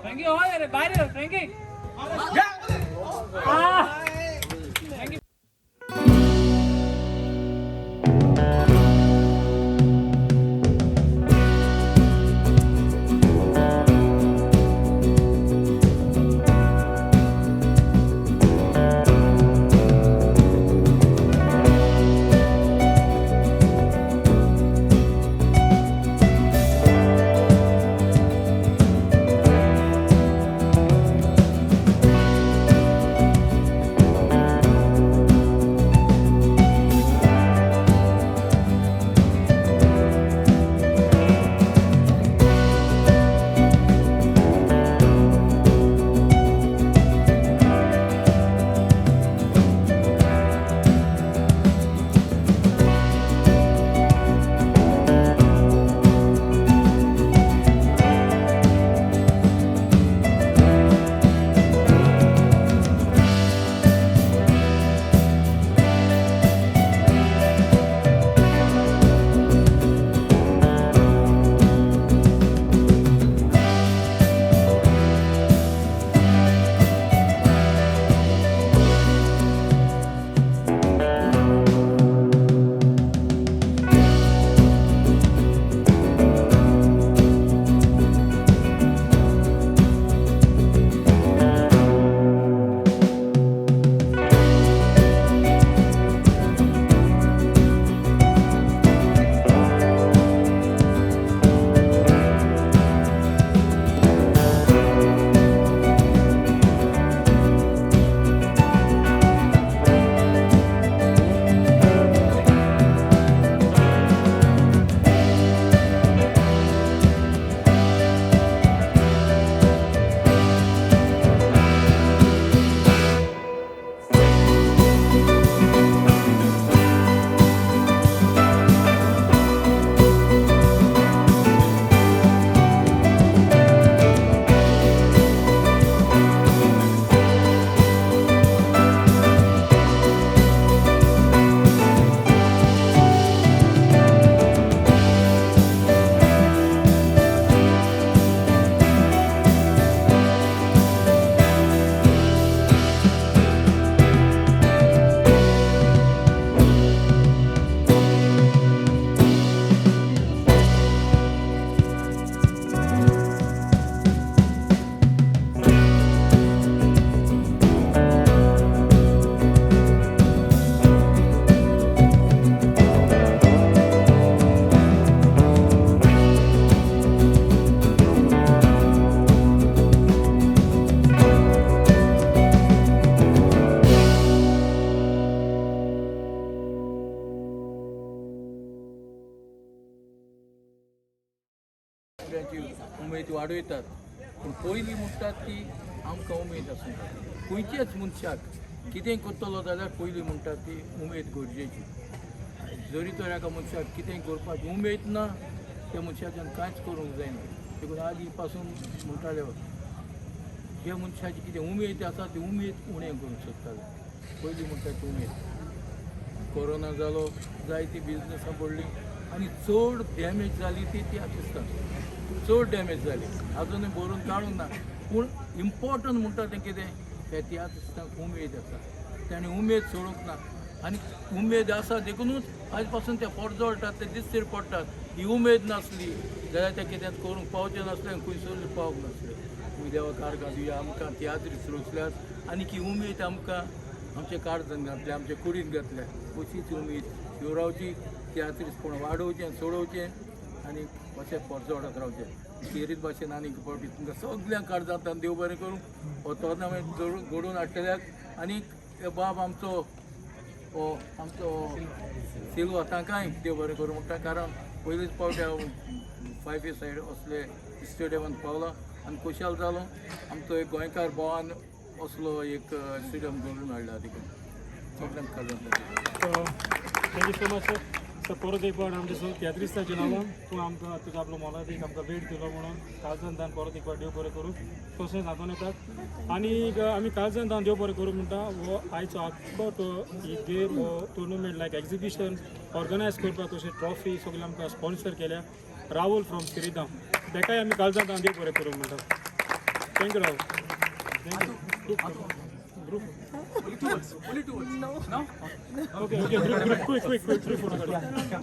Frankie, oh, you're a Frankie. उमेद वाडयतात पूण पयलीं म्हणटात ती आमकां उमेद आसता खंयच्याच मनशाक कितें करतलो जाल्यार पयलीं म्हणटात ती उमेद गरजेची जरी तर एका मनशाक कितें करपाची उमेद ना त्या मनशाच्यान कांयच करूंक जायना देखून आदी पासून म्हणटाले ज्या मनशाची कितें उमेद आसा ती उमेद उणें करूंक सोदताले पयलीं म्हणटा ती उमेद कोरोना जालो जायती बिजनसां पडली आनी चड डॅमेज जाली ती दिसता चड डॅमेज जाली अजूनय बरोवन काडूंक ना पूण इम्पॉर्टंट म्हणटा तें कितें तें त्या दिसताक उमेद आसा ताणें उमेद सोडूंक ना आनी उमेद आसा देखूनच आयज पासून ते पडजळटात ते दिसतीर पडटात ही उमेद नासली जाल्यार ते कितें करूंक पावचें नासलें खंयसर पावूंक नासलें तुमी देवा कारकां दिया आमकां तियात्र सुचल्यात आनी ही उमेद आमकां आमच्या काळजांत घातल्या आमच्या कुडींत घातल्या अशीच उमेद शिवरावची तियात्रीसपण वाडोवचें सोडोवचें आनी अशें परजोडत रावचें खेरीत भाशेन आनीक फावटी तुमकां सगळ्यांक काळजांतल्यान देव बरें करूं हो टोर्नामेंट घडोवन हाडटल्याक आनीक हे बाब आमचो सिल्वा तांकांय देव बरें करूं म्हणटा कारण पयलींच फावटी हांव 5A सायड असले स्टेडियमांत पावलो आनी खुशाल जालो आमचो एक गोंयकार भोवान असलो एक स्टेडियम घडोवन हाडला देखून सगळ्यांक काळजांतल्यान thank you so much sir sir परत एक फावट आमच्या तियात्रिस्तांच्या नांवान तूं आमकां तुजो आपलो मोलादीक आमकां भेट दिलो म्हणून काळजांतान परत एक फावट देव बरें करूं तशेंच हातून येतात आनी आमी काळजांतान देव बरें करूं म्हणटा हो आयचो आख्खो तो ही गेम हो टुर्नामेंट लायक एक्झिबिशन ऑर्गनायज करपाक तशें ट्रॉफी सगळें आमकां स्पॉन्सर केल्या राहुल फ्रॉम श्रीधाम ताकाय आमी काळजांतान देव बरें करूं म्हणटा thank you Rao thank you group Only two words. No. Okay group quick photo काढूया